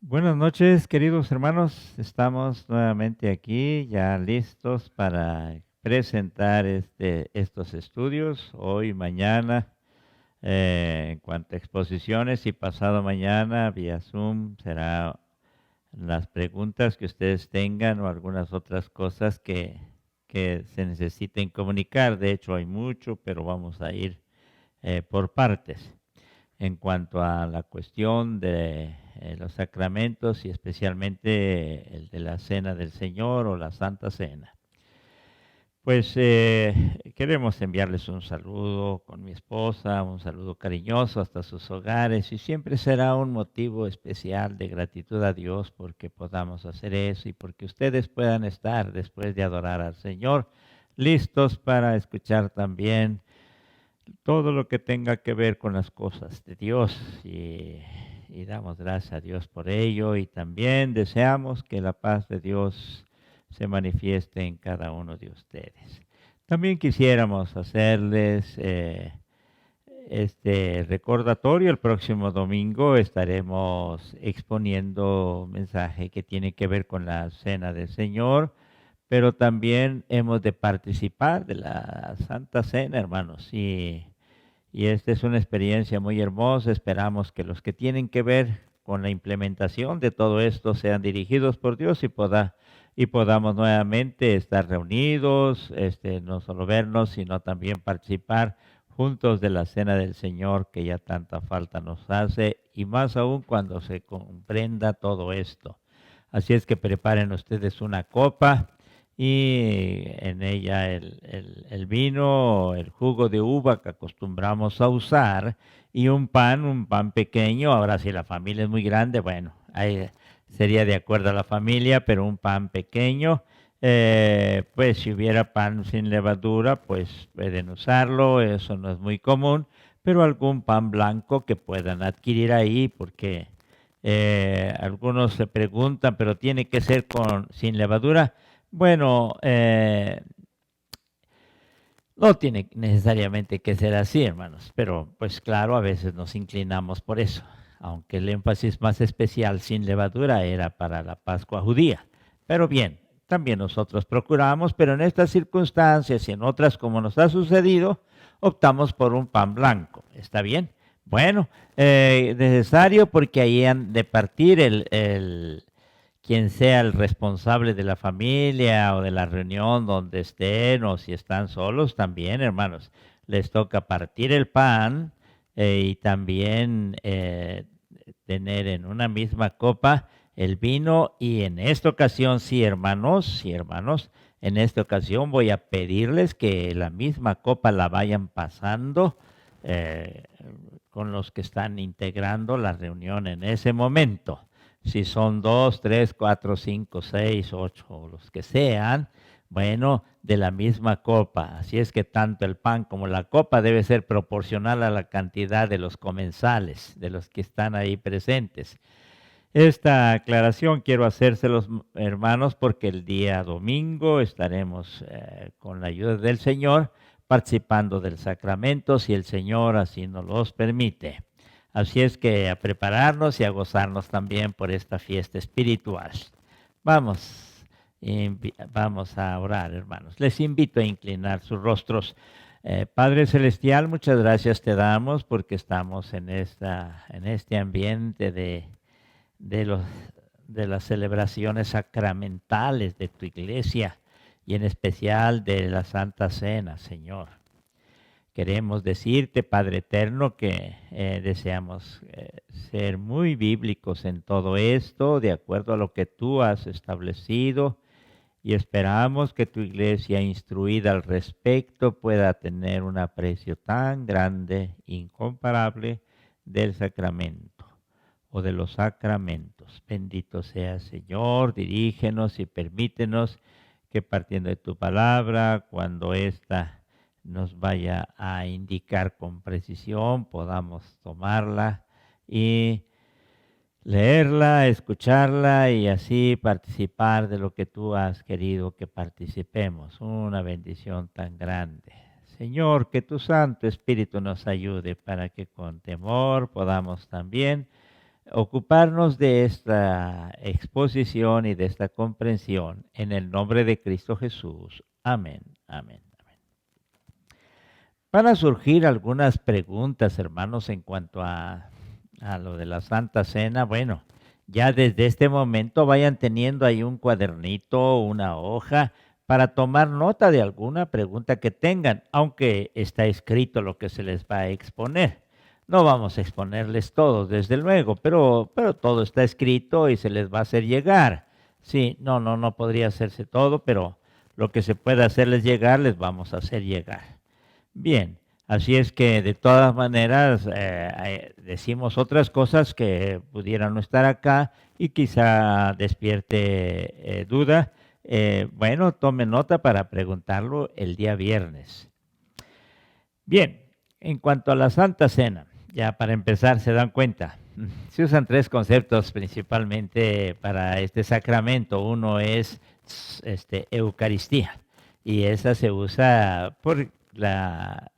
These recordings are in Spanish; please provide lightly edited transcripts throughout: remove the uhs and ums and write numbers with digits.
Buenas noches, queridos hermanos. Estamos nuevamente aquí, ya listos para presentar estos estudios hoy, mañana, en cuanto a exposiciones y pasado mañana vía Zoom será las preguntas que ustedes tengan o algunas otras cosas que se necesiten comunicar. De hecho, hay mucho, pero vamos a ir por partes en cuanto a la cuestión de los sacramentos y especialmente el de la Cena del Señor o la Santa Cena. Pues queremos enviarles un saludo con mi esposa, un saludo cariñoso hasta sus hogares y siempre será un motivo especial de gratitud a Dios porque podamos hacer eso y porque ustedes puedan estar después de adorar al Señor listos para escuchar también todo lo que tenga que ver con las cosas de Dios y damos gracias a Dios por ello y también deseamos que la paz de Dios se manifieste en cada uno de ustedes. También quisiéramos hacerles este recordatorio. El próximo domingo estaremos exponiendo un mensaje que tiene que ver con la Cena del Señor, pero también hemos de participar de la Santa Cena, hermanos, y esta es una experiencia muy hermosa. Esperamos que los que tienen que ver con la implementación de todo esto sean dirigidos por Dios y podamos nuevamente estar reunidos, no solo vernos, sino también participar juntos de la cena del Señor que ya tanta falta nos hace y más aún cuando se comprenda todo esto. Así es que preparen ustedes una copa y en ella el vino, el jugo de uva que acostumbramos a usar y un pan pequeño. Ahora si la familia es muy grande, bueno, ahí sería de acuerdo a la familia, pero un pan pequeño. Pues si hubiera pan sin levadura, pues pueden usarlo, eso no es muy común, pero algún pan blanco que puedan adquirir ahí, porque algunos se preguntan, pero tiene que ser sin levadura. Bueno, no tiene necesariamente que ser así, hermanos, pero pues claro, a veces nos inclinamos por eso, aunque el énfasis más especial sin levadura era para la Pascua judía. Pero bien, también nosotros procuramos, pero en estas circunstancias y en otras como nos ha sucedido, optamos por un pan blanco. ¿Está bien? Bueno, necesario porque ahí han de partir quien sea el responsable de la familia o de la reunión donde estén o si están solos también, hermanos, les toca partir el pan y también tener en una misma copa el vino y en esta ocasión, sí, hermanos, en esta ocasión voy a pedirles que la misma copa la vayan pasando eh, con los que están integrando la reunión en ese momento. Si son dos, tres, cuatro, cinco, seis, ocho, los que sean, bueno, de la misma copa. Así es que tanto el pan como la copa debe ser proporcional a la cantidad de los comensales, de los que están ahí presentes. Esta aclaración quiero hacérselos, hermanos, porque el día domingo estaremos con la ayuda del Señor participando del sacramento, si el Señor así nos los permite. Así es que a prepararnos y a gozarnos también por esta fiesta espiritual. Vamos, vamos a orar, hermanos. Les invito a inclinar sus rostros. Padre Celestial, muchas gracias te damos porque estamos en este ambiente de, los, de las celebraciones sacramentales de tu iglesia y en especial de la Santa Cena, Señor. Queremos decirte, Padre Eterno, que deseamos ser muy bíblicos en todo esto, de acuerdo a lo que tú has establecido, y esperamos que tu iglesia instruida al respecto pueda tener un aprecio tan grande, incomparable, del sacramento o de los sacramentos. Bendito sea, Señor, dirígenos y permítenos que partiendo de tu palabra, cuando ésta nos vaya a indicar con precisión, podamos tomarla y leerla, escucharla y así participar de lo que tú has querido que participemos. Una bendición tan grande. Señor, que tu Santo Espíritu nos ayude para que con temor podamos también ocuparnos de esta exposición y de esta comprensión en el nombre de Cristo Jesús. Amén, amén, amén. Van a surgir algunas preguntas, hermanos, en cuanto a lo de la Santa Cena. Bueno, ya desde este momento vayan teniendo ahí un cuadernito, una hoja, para tomar nota de alguna pregunta que tengan, aunque está escrito lo que se les va a exponer. No vamos a exponerles todos, desde luego, pero todo está escrito y se les va a hacer llegar. Sí, no podría hacerse todo, pero lo que se pueda hacerles llegar, les vamos a hacer llegar. Bien, así es que de todas maneras decimos otras cosas que pudieran no estar acá y quizá despierte duda. Bueno, tome nota para preguntarlo el día viernes. Bien, en cuanto a la Santa Cena, ya para empezar, se dan cuenta, se usan tres conceptos principalmente para este sacramento. Uno es Eucaristía, y esa se usa por la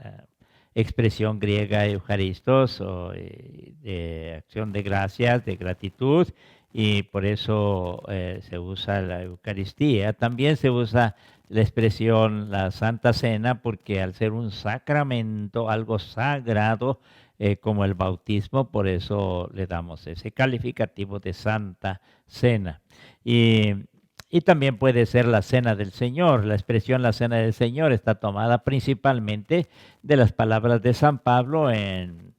expresión griega Eucaristos, o de acción de gracias, de gratitud, y por eso se usa la Eucaristía. También se usa la expresión la Santa Cena, porque al ser un sacramento, algo sagrado, como el bautismo, por eso le damos ese calificativo de Santa Cena. Y también puede ser la Cena del Señor. La expresión la Cena del Señor está tomada principalmente de las palabras de San Pablo. Él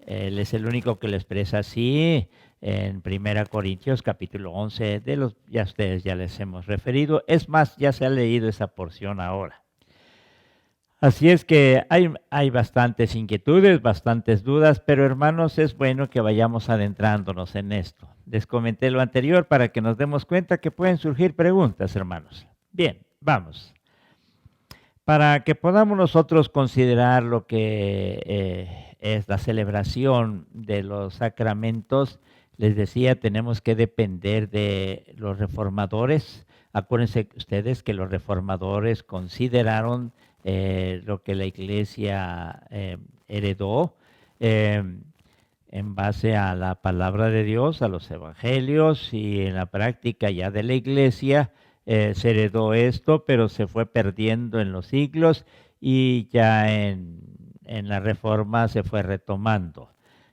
es el único que lo expresa así en 1 Corintios capítulo 11, ya ustedes ya les hemos referido. Es más, ya se ha leído esa porción ahora. Así es que hay bastantes inquietudes, bastantes dudas, pero hermanos, es bueno que vayamos adentrándonos en esto. Les comenté lo anterior para que nos demos cuenta que pueden surgir preguntas, hermanos. Bien, vamos. Para que podamos nosotros considerar lo que es la celebración de los sacramentos, les decía, tenemos que depender de los reformadores. Acuérdense ustedes que los reformadores consideraron lo que la Iglesia heredó en base a la palabra de Dios, a los evangelios, y en la práctica ya de la Iglesia se heredó esto, pero se fue perdiendo en los siglos, y ya en la Reforma se fue retomando.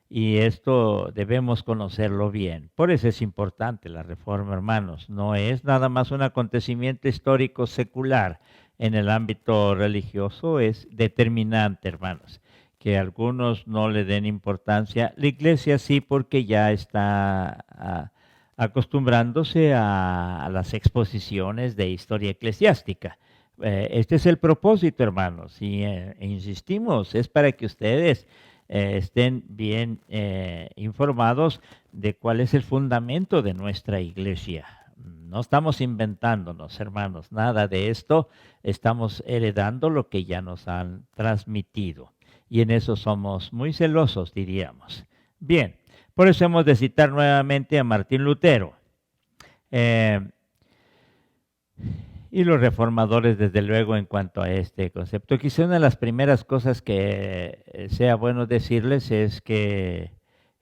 Y esto debemos conocerlo bien. Por eso es importante la Reforma, hermanos. No es nada más un acontecimiento histórico secular. En el ámbito religioso es determinante, hermanos, que algunos no le den importancia. La Iglesia sí, porque ya está acostumbrándose a las exposiciones de historia eclesiástica. Este es el propósito, hermanos, y insistimos, es para que ustedes estén bien informados de cuál es el fundamento de nuestra Iglesia. No estamos inventándonos, hermanos, nada de esto. Estamos heredando lo que ya nos han transmitido. Y en eso somos muy celosos, diríamos. Bien, por eso hemos de citar nuevamente a Martín Lutero. Y los reformadores, desde luego, en cuanto a este concepto. Quizá una de las primeras cosas que sea bueno decirles es que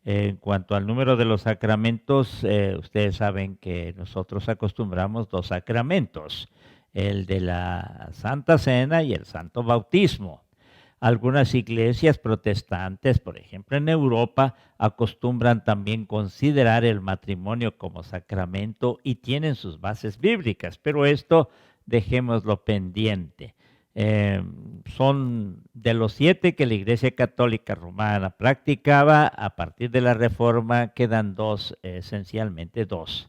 en cuanto al número de los sacramentos, ustedes saben que nosotros acostumbramos 2 sacramentos, el de la Santa Cena y el Santo Bautismo. Algunas iglesias protestantes, por ejemplo en Europa, acostumbran también considerar el matrimonio como sacramento y tienen sus bases bíblicas, pero esto dejémoslo pendiente. Son de los 7 que la Iglesia Católica Romana practicaba. A partir de la Reforma quedan 2, esencialmente 2,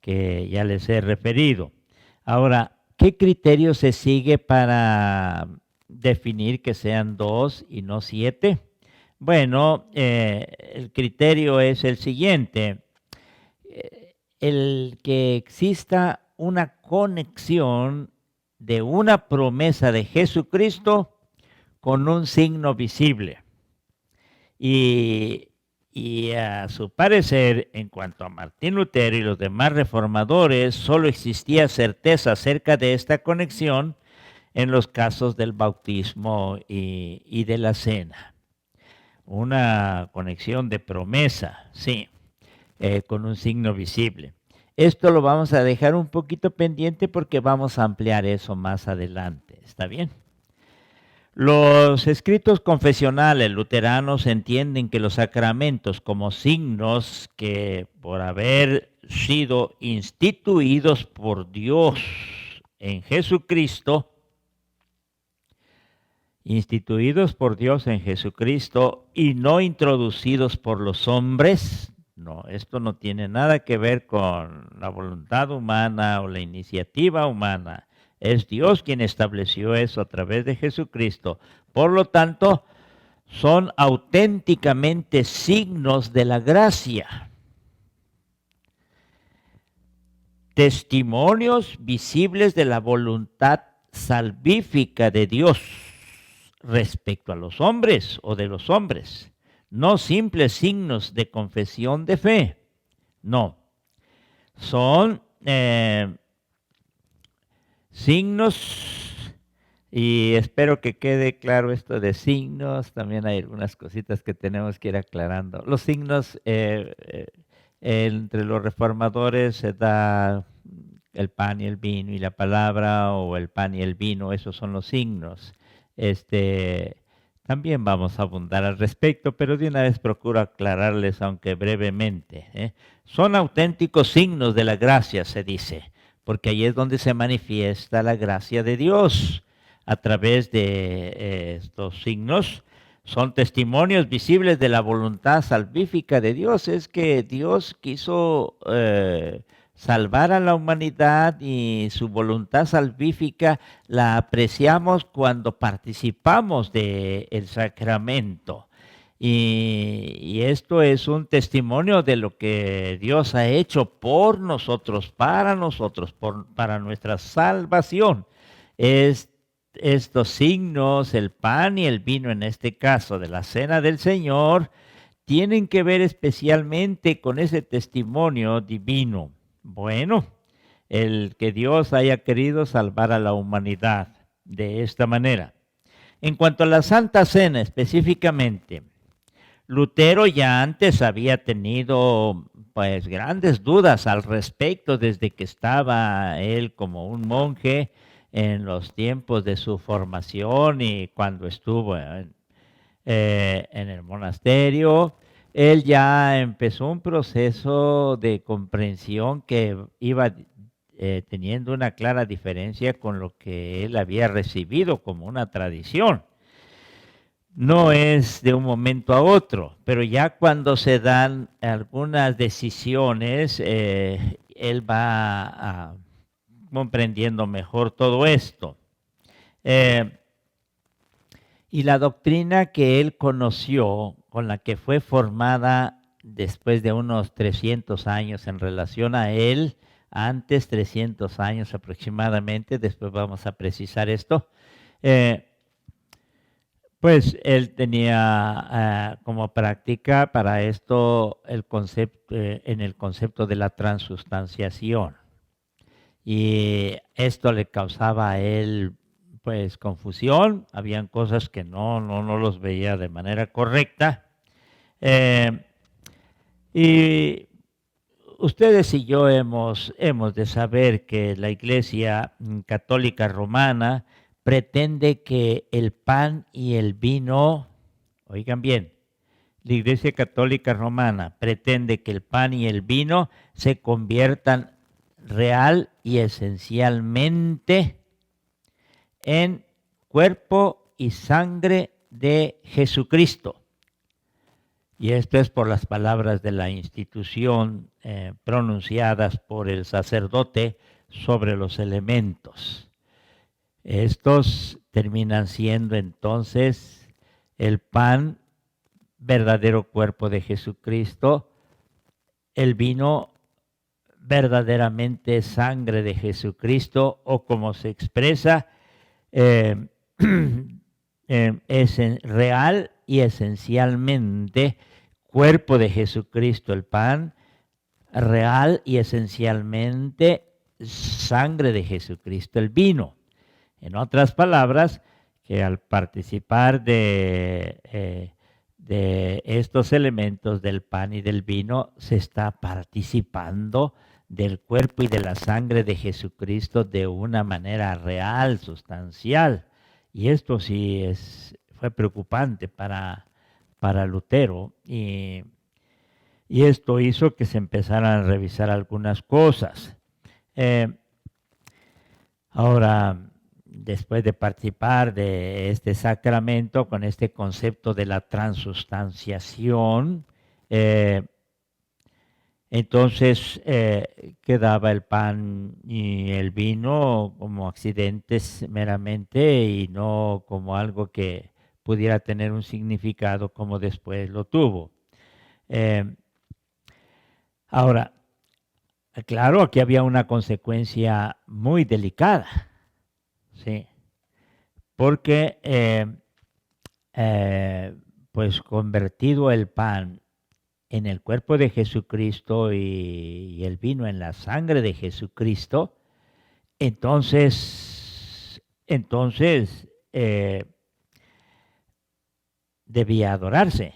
que ya les he referido. Ahora, ¿qué criterio se sigue para definir que sean 2 y no 7? Bueno, el criterio es el siguiente: el que exista una conexión de una promesa de Jesucristo con un signo visible. Y a su parecer, en cuanto a Martín Lutero y los demás reformadores, solo existía certeza acerca de esta conexión en los casos del bautismo y de la cena. Una conexión de promesa, sí. con un signo visible. Esto lo vamos a dejar un poquito pendiente porque vamos a ampliar eso más adelante. ¿Está bien? Los escritos confesionales luteranos entienden que los sacramentos como signos que por haber sido instituidos por Dios en Jesucristo, y no introducidos por los hombres. No, esto no tiene nada que ver con la voluntad humana o la iniciativa humana. Es Dios quien estableció eso a través de Jesucristo. Por lo tanto, son auténticamente signos de la gracia. Testimonios visibles de la voluntad salvífica de Dios respecto a los hombres o de los hombres. No simples signos de confesión de fe. No. Son signos, y espero que quede claro esto de signos. También hay algunas cositas que tenemos que ir aclarando. Los signos, entre los reformadores se da el pan y el vino y la palabra, o el pan y el vino, esos son los signos. También vamos a abundar al respecto, pero de una vez procuro aclararles, aunque brevemente. Son auténticos signos de la gracia, se dice, porque ahí es donde se manifiesta la gracia de Dios. A través de estos signos son testimonios visibles de la voluntad salvífica de Dios. Es que Dios quiso salvar a la humanidad, y su voluntad salvífica la apreciamos cuando participamos del sacramento. Y esto es un testimonio de lo que Dios ha hecho por nosotros, para nuestra salvación. Estos signos, el pan y el vino en este caso de la Cena del Señor, tienen que ver especialmente con ese testimonio divino. Bueno, el que Dios haya querido salvar a la humanidad de esta manera. En cuanto a la Santa Cena específicamente, Lutero ya antes había tenido pues grandes dudas al respecto desde que estaba él como un monje en los tiempos de su formación y cuando estuvo en el monasterio. Él ya empezó un proceso de comprensión que iba teniendo una clara diferencia con lo que él había recibido como una tradición. No es de un momento a otro, pero ya cuando se dan algunas decisiones, él va comprendiendo mejor todo esto. Y la doctrina que él conoció, con la que fue formada después de unos 300 años en relación a él, antes 300 años aproximadamente, después vamos a precisar esto, pues él tenía como práctica para esto el concepto, en el concepto de la transustanciación. Y esto le causaba a él pues confusión, habían cosas que no los veía de manera correcta. Y ustedes y yo hemos de saber que la Iglesia Católica Romana pretende que el pan y el vino, oigan bien, la Iglesia Católica Romana pretende que el pan y el vino se conviertan real y esencialmente en cuerpo y sangre de Jesucristo. Y esto es por las palabras de la institución pronunciadas por el sacerdote sobre los elementos. Estos terminan siendo entonces el pan, verdadero cuerpo de Jesucristo, el vino, verdaderamente sangre de Jesucristo, o como se expresa, es real y esencialmente cuerpo de Jesucristo el pan, real y esencialmente sangre de Jesucristo el vino. En otras palabras, que al participar de de estos elementos del pan y del vino se está participando del cuerpo y de la sangre de Jesucristo de una manera real, sustancial. Y esto sí fue preocupante para Lutero y esto hizo que se empezaran a revisar algunas cosas. Ahora, después de participar de este sacramento con este concepto de la transustanciación, entonces quedaba el pan y el vino como accidentes meramente y no como algo que pudiera tener un significado como después lo tuvo. Ahora, claro, aquí había una consecuencia muy delicada, ¿sí? Porque pues convertido el pan en el cuerpo de Jesucristo y el vino en la sangre de Jesucristo, entonces debía adorarse,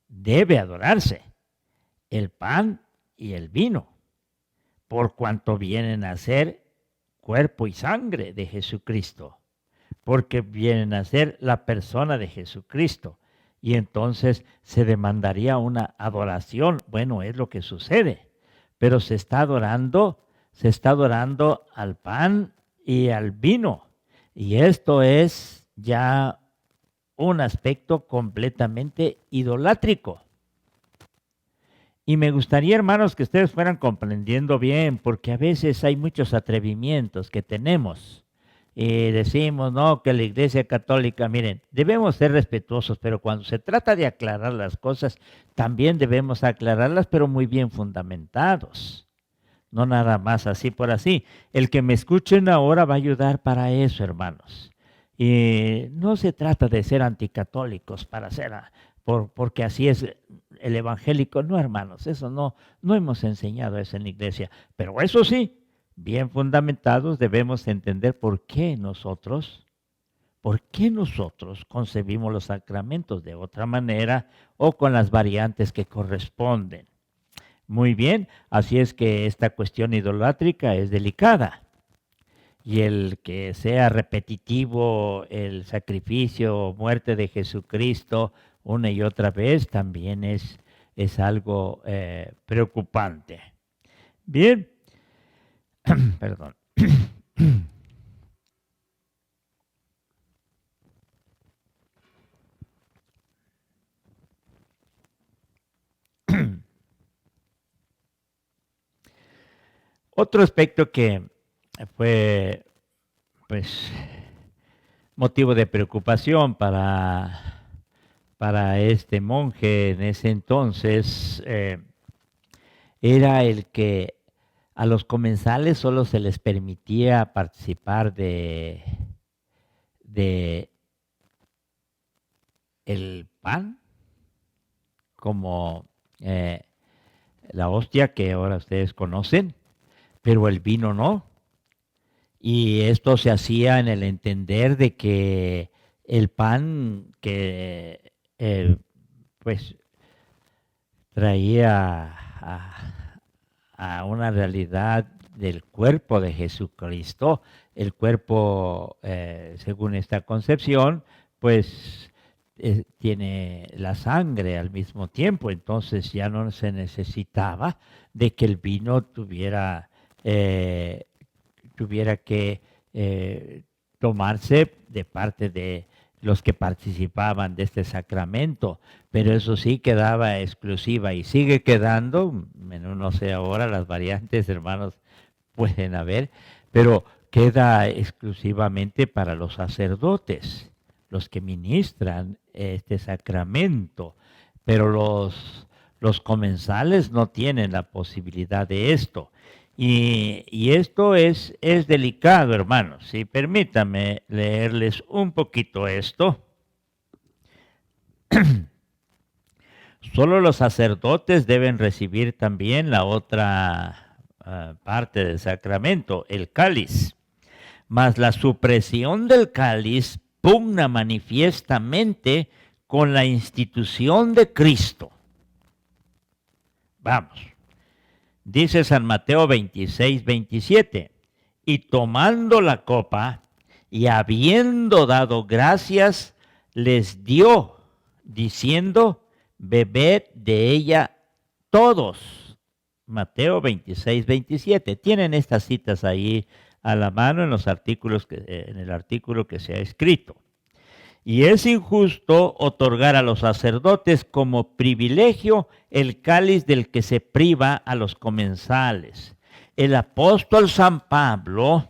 debe adorarse el pan y el vino, por cuanto vienen a ser cuerpo y sangre de Jesucristo, porque vienen a ser la persona de Jesucristo. Y entonces se demandaría una adoración. Bueno, es lo que sucede, pero se está adorando al pan y al vino. Y esto es ya un aspecto completamente idolátrico. Y me gustaría, hermanos, que ustedes fueran comprendiendo bien, porque a veces hay muchos atrevimientos que tenemos. Y decimos, no, que la Iglesia Católica, miren, debemos ser respetuosos, pero cuando se trata de aclarar las cosas, también debemos aclararlas, pero muy bien fundamentados. No nada más así por así. El que me escuchen ahora va a ayudar para eso, hermanos. Y no se trata de ser anticatólicos para ser, porque así es el evangélico. No, hermanos, eso no hemos enseñado eso en la iglesia. Pero eso sí, bien fundamentados debemos entender por qué nosotros concebimos los sacramentos de otra manera o con las variantes que corresponden. Muy bien, así es que esta cuestión idolátrica es delicada. Y el que sea repetitivo el sacrificio o muerte de Jesucristo una y otra vez también es algo preocupante. Bien, perdón. Otro aspecto que fue pues motivo de preocupación para este monje en ese entonces era el que a los comensales solo se les permitía participar de el pan como la hostia que ahora ustedes conocen, pero el vino no. Y esto se hacía en el entender de que el pan que pues traía a una realidad del cuerpo de Jesucristo, el cuerpo, según esta concepción, pues tiene la sangre al mismo tiempo, entonces ya no se necesitaba de que el vino tuviera que tomarse de parte de los que participaban de este sacramento, pero eso sí quedaba exclusiva y sigue quedando, no sé ahora las variantes, hermanos, pueden haber, pero queda exclusivamente para los sacerdotes, los que ministran este sacramento, pero los comensales no tienen la posibilidad de esto. Y esto es delicado, hermanos. Sí, permítanme leerles un poquito esto. Solo los sacerdotes deben recibir también la otra parte del sacramento, el cáliz. Mas la supresión del cáliz pugna manifiestamente con la institución de Cristo. Vamos. Dice San Mateo 26, 27. Y tomando la copa, y habiendo dado gracias, les dio, diciendo, bebed de ella todos. Mateo 26, 27. Tienen estas citas ahí a la mano en los artículos en el artículo que se ha escrito. Y es injusto otorgar a los sacerdotes como privilegio el cáliz del que se priva a los comensales. El apóstol San Pablo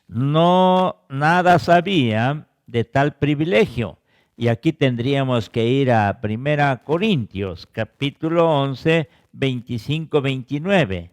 nada sabía de tal privilegio. Y aquí tendríamos que ir a 1 Corintios, capítulo 11, 25, 29.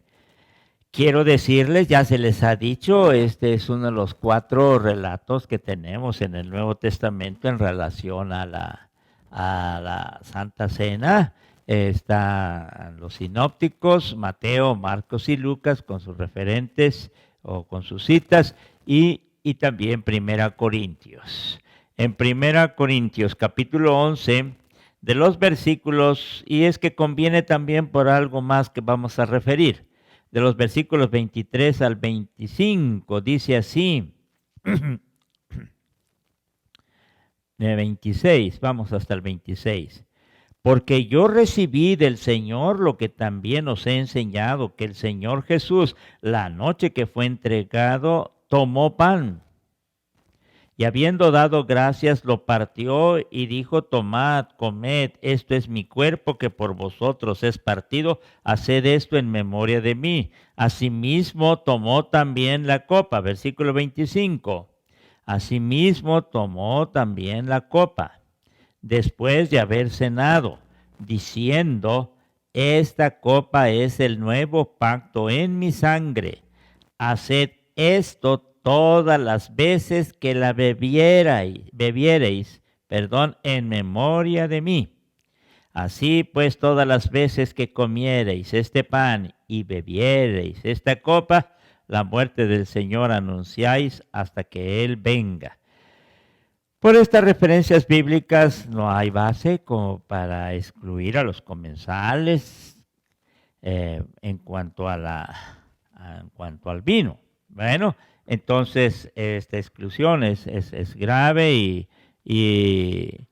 Quiero decirles, ya se les ha dicho, este es uno de los 4 relatos que tenemos en el Nuevo Testamento en relación a la Santa Cena. Están los sinópticos, Mateo, Marcos y Lucas, con sus referentes o con sus citas, y también 1 Corintios. En 1 Corintios, capítulo 11, de los versículos, y es que conviene también por algo más que vamos a referir, de los versículos 23 al 25, dice así, de 26, vamos hasta el 26. Porque yo recibí del Señor lo que también os he enseñado, que el Señor Jesús, la noche que fue entregado, tomó pan. Y habiendo dado gracias, lo partió y dijo, tomad, comed, esto es mi cuerpo que por vosotros es partido, haced esto en memoria de mí. Asimismo tomó también la copa, versículo 25. Asimismo tomó también la copa, después de haber cenado, diciendo, esta copa es el nuevo pacto en mi sangre. Haced esto todas las veces que la bebiereis, en memoria de mí. Así pues, todas las veces que comiereis este pan y bebiereis esta copa, la muerte del Señor anunciáis hasta que Él venga. Por estas referencias bíblicas no hay base como para excluir a los comensales en cuanto al vino. Bueno, entonces esta exclusión es grave y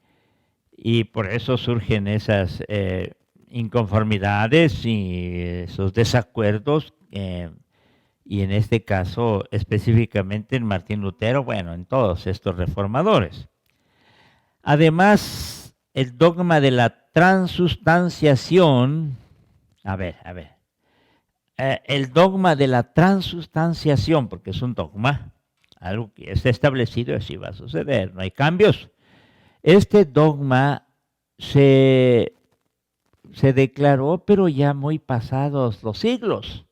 por eso surgen esas inconformidades y esos desacuerdos, y en este caso específicamente en Martín Lutero, bueno, en todos estos reformadores. Además, el dogma de la transustanciación, el dogma de la transustanciación, porque es un dogma, algo que está establecido y así va a suceder, no hay cambios. Este dogma se declaró, pero ya muy pasados los siglos,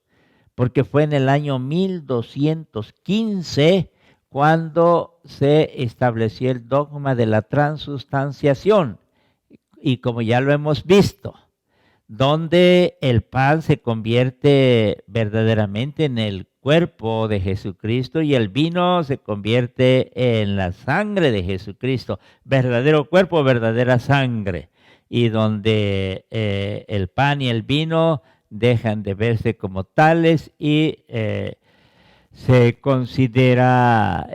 porque fue en el año 1215 cuando se estableció el dogma de la transustanciación. Y como ya lo hemos visto, donde el pan se convierte verdaderamente en el cuerpo de Jesucristo y el vino se convierte en la sangre de Jesucristo, verdadero cuerpo, verdadera sangre, y donde el pan y el vino dejan de verse como tales y se considera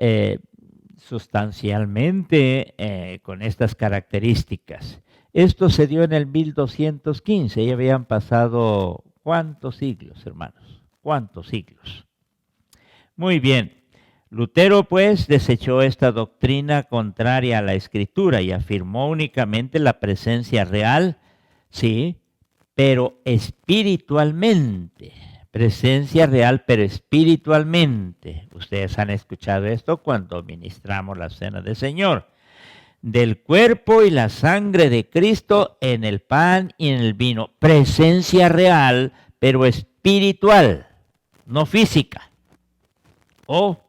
sustancialmente con estas características. Esto se dio en el 1215, ya habían pasado ¿cuántos siglos, hermanos? ¿Cuántos siglos? Muy bien. Lutero, pues, desechó esta doctrina contraria a la Escritura y afirmó únicamente la presencia real, sí, pero espiritualmente. Presencia real, pero espiritualmente. Ustedes han escuchado esto cuando ministramos la cena del Señor. Del cuerpo y la sangre de Cristo en el pan y en el vino. Presencia real, pero espiritual, no física. O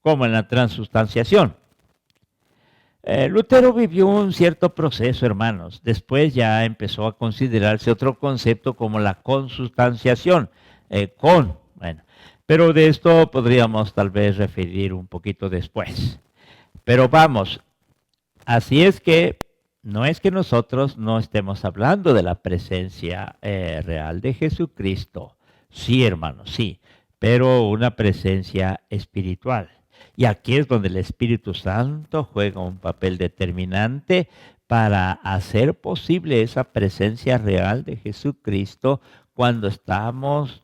como en la transustanciación. Lutero vivió un cierto proceso, hermanos. Después ya empezó a considerarse otro concepto como la consustanciación. Pero de esto podríamos tal vez referir un poquito después. Pero vamos, así es que no es que nosotros no estemos hablando de la presencia real de Jesucristo. Sí, hermanos, sí, pero una presencia espiritual. Y aquí es donde el Espíritu Santo juega un papel determinante para hacer posible esa presencia real de Jesucristo cuando estamos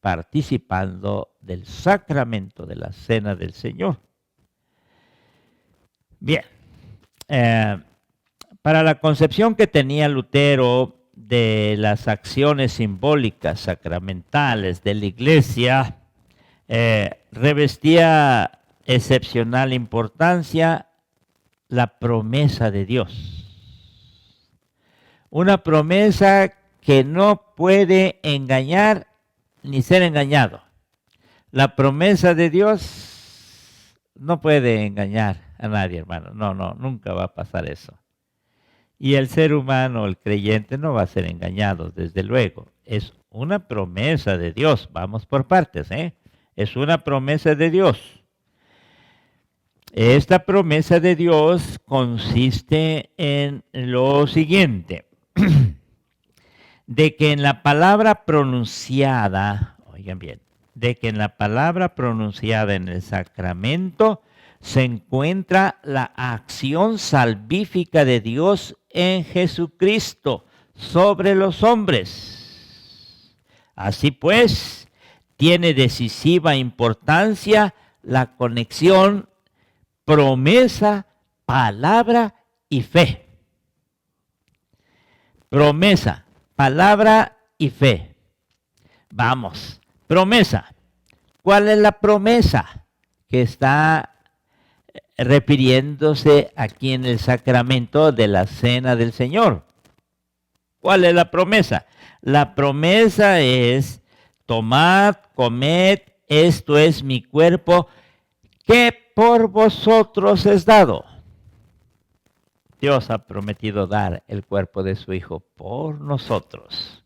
participando del sacramento de la Cena del Señor. Bien, eh, para la concepción que tenía Lutero de las acciones simbólicas sacramentales de la Iglesia, revestía excepcional importancia la promesa de Dios. Una promesa que no puede engañar ni ser engañado. La promesa de Dios no puede engañar a nadie, hermano. No, nunca va a pasar eso. Y el ser humano, el creyente, no va a ser engañado, desde luego. Es una promesa de Dios. Vamos por partes, ¿eh? Es una promesa de Dios. Esta promesa de Dios consiste en lo siguiente, de que en la palabra pronunciada, oigan bien, de que en la palabra pronunciada en el sacramento se encuentra la acción salvífica de Dios en Jesucristo sobre los hombres. Así pues, tiene decisiva importancia la conexión promesa, palabra y fe. Promesa, palabra y fe. Vamos, promesa. ¿Cuál es la promesa que está refiriéndose aquí en el sacramento de la Cena del Señor? ¿Cuál es la promesa? La promesa es: tomad, comed, esto es mi cuerpo que por vosotros es dado. Dios ha prometido dar el cuerpo de su Hijo por nosotros.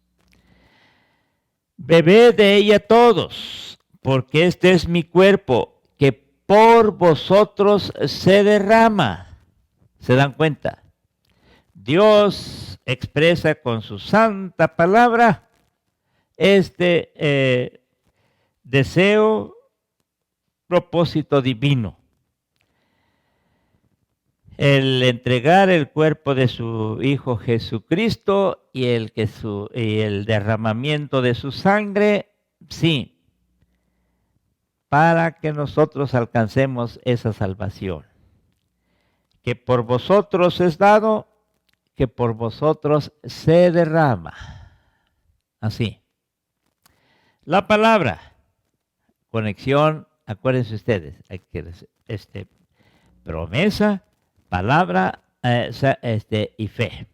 Bebed de ella todos, porque este es mi cuerpo que por vosotros se derrama. ¿Se dan cuenta? Dios expresa con su santa palabra este deseo, propósito divino. El entregar el cuerpo de su Hijo Jesucristo y el derramamiento de su sangre, sí, para que nosotros alcancemos esa salvación. Que por vosotros es dado, que por vosotros se derrama. Así. La palabra, conexión, acuérdense ustedes, hay que promesa, palabra y fe.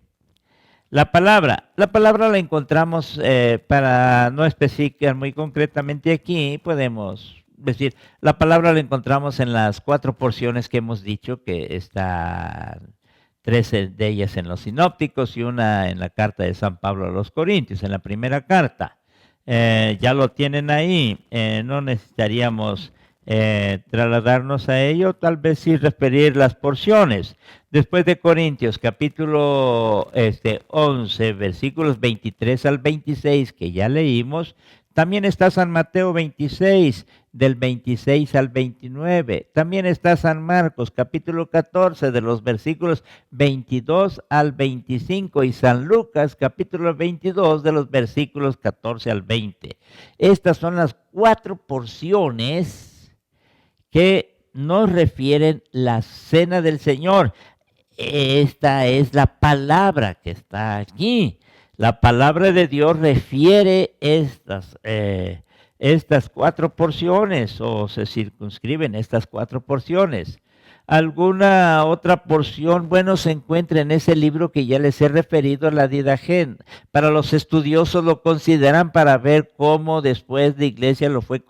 La palabra la encontramos, para no especificar muy concretamente aquí, podemos decir, la palabra la encontramos en las 4 porciones que hemos dicho, que están 13 de ellas en los sinópticos y una en la carta de San Pablo a los Corintios, en la primera carta. Ya lo tienen ahí, no necesitaríamos trasladarnos a ello, tal vez sí referir las porciones. Después de Corintios, capítulo 11, versículos 23 al 26, que ya leímos, también está San Mateo 26, del 26 al 29. También está San Marcos, capítulo 14, de los versículos 22 al 25. Y San Lucas, capítulo 22, de los versículos 14 al 20. Estas son las 4 porciones que nos refieren la Cena del Señor. Esta es la palabra que está aquí. La palabra de Dios refiere estas 4 porciones, o se circunscriben estas 4 porciones. Alguna otra porción, bueno, se encuentra en ese libro que ya les he referido, la Didachen. Para los estudiosos lo consideran para ver cómo después la Iglesia lo fue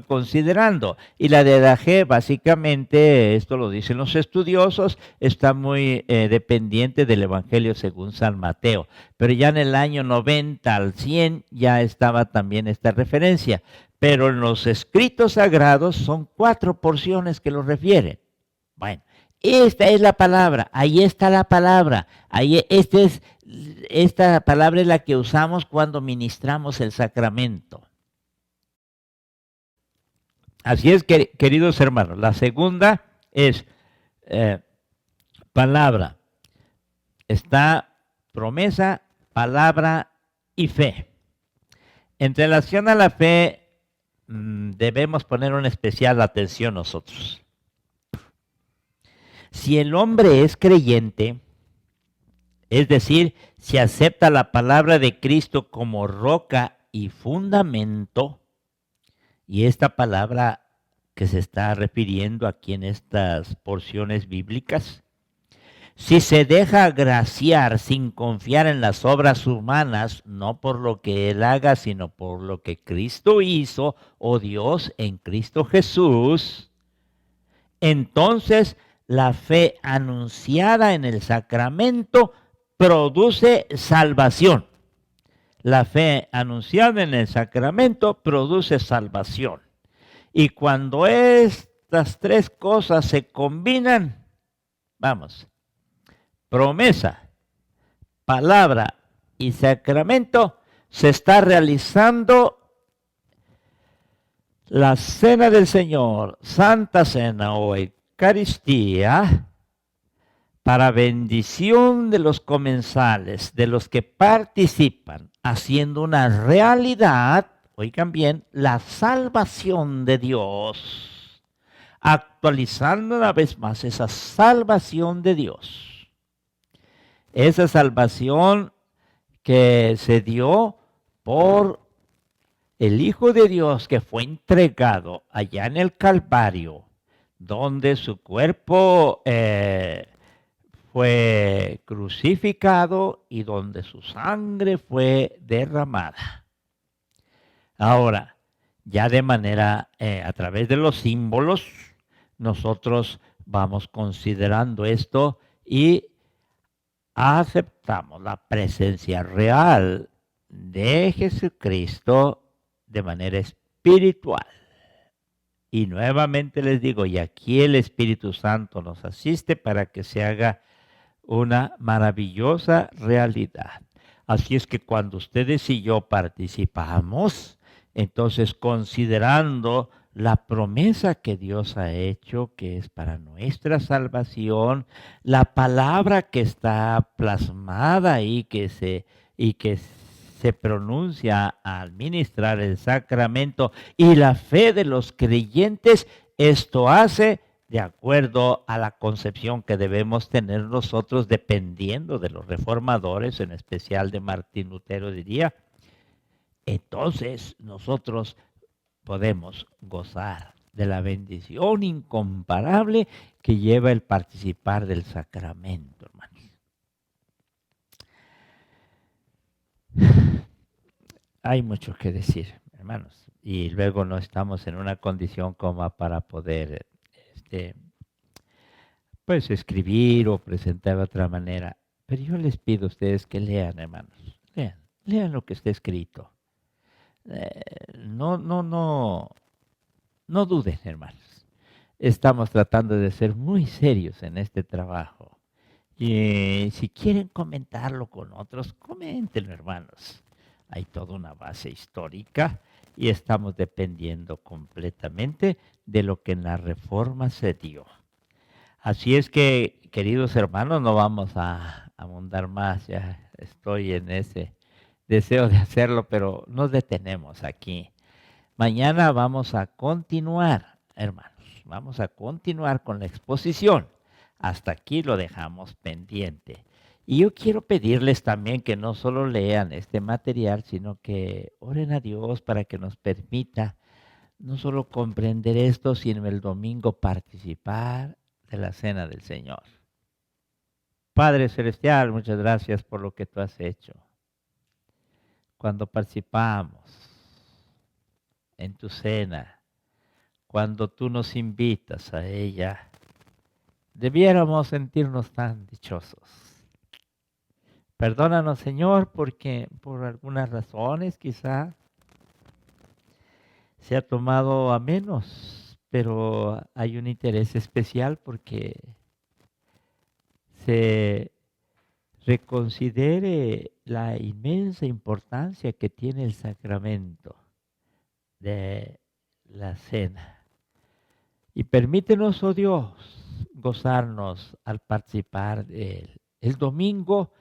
considerando. Y la Didachen, básicamente, esto lo dicen los estudiosos, está muy dependiente del Evangelio según San Mateo. Pero ya en el año 90 al 100 ya estaba también esta referencia. Pero en los escritos sagrados son 4 porciones que lo refieren. Bueno, Esta es la palabra, ahí está la palabra, esta palabra es la que usamos cuando ministramos el sacramento. Así es, queridos hermanos, la segunda es eh, palabra. Está promesa, palabra y fe. En relación a la fe, debemos poner una especial atención nosotros. Si el hombre es creyente, es decir, si acepta la palabra de Cristo como roca y fundamento, y esta palabra que se está refiriendo aquí en estas porciones bíblicas, si se deja agraciar sin confiar en las obras humanas, no por lo que él haga, sino por lo que Cristo hizo, o Dios en Cristo Jesús, entonces la fe anunciada en el sacramento produce salvación. La fe anunciada en el sacramento produce salvación. Y cuando estas tres cosas se combinan, vamos, promesa, palabra y sacramento, se está realizando la cena del Señor, Santa Cena o Eucaristía, para bendición de los comensales, de los que participan, haciendo una realidad, oigan bien, la salvación de Dios, actualizando una vez más esa salvación de Dios. Esa salvación que se dio por el Hijo de Dios que fue entregado allá en el Calvario, donde su cuerpo fue crucificado y donde su sangre fue derramada. Ahora, ya de manera, a través de los símbolos, nosotros vamos considerando esto y aceptamos la presencia real de Jesucristo de manera espiritual. Y nuevamente les digo, y aquí el Espíritu Santo nos asiste para que se haga una maravillosa realidad. Así es que cuando ustedes y yo participamos, entonces considerando la promesa que Dios ha hecho, que es para nuestra salvación, la palabra que está plasmada ahí, y que se pronuncia al ministrar el sacramento, y la fe de los creyentes, esto hace de acuerdo a la concepción que debemos tener nosotros, dependiendo de los reformadores, en especial de Martín Lutero, diría, entonces nosotros podemos gozar de la bendición incomparable que lleva el participar del sacramento, hermanos. Hay mucho que decir, hermanos, y luego no estamos en una condición como para poder pues escribir o presentar de otra manera. Pero yo les pido a ustedes que lean, hermanos. Lean lo que está escrito. No duden, hermanos. Estamos tratando de ser muy serios en este trabajo. Y si quieren comentarlo con otros, coméntenlo, hermanos. Hay toda una base histórica y estamos dependiendo completamente de lo que en la Reforma se dio. Así es que, queridos hermanos, no vamos a abundar más. Ya estoy en ese deseo de hacerlo, pero nos detenemos aquí. Mañana vamos a continuar, hermanos. Vamos a continuar con la exposición. Hasta aquí lo dejamos pendiente. Y yo quiero pedirles también que no solo lean este material, sino que oren a Dios para que nos permita no solo comprender esto, sino el domingo participar de la cena del Señor. Padre Celestial, muchas gracias por lo que tú has hecho. Cuando participamos en tu cena, cuando tú nos invitas a ella, debiéramos sentirnos tan dichosos. Perdónanos, Señor, porque por algunas razones quizá se ha tomado a menos, pero hay un interés especial porque se reconsidere la inmensa importancia que tiene el sacramento de la cena. Y permítenos, oh Dios, gozarnos al participar de él. El domingo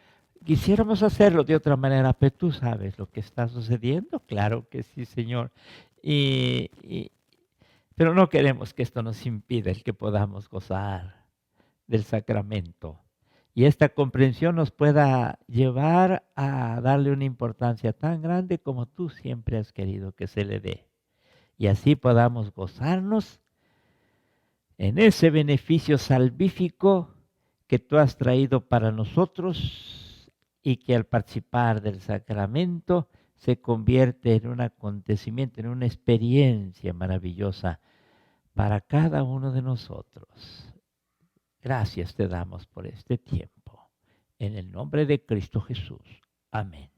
quisiéramos hacerlo de otra manera, pero tú sabes lo que está sucediendo. Claro que sí, Señor. Y, y- pero no queremos que esto nos impida el que podamos gozar del sacramento. Y esta comprensión nos pueda llevar a darle una importancia tan grande como tú siempre has querido que se le dé. Y así podamos gozarnos en ese beneficio salvífico que tú has traído para nosotros y que al participar del sacramento se convierte en un acontecimiento, en una experiencia maravillosa para cada uno de nosotros. Gracias te damos por este tiempo. En el nombre de Cristo Jesús. Amén.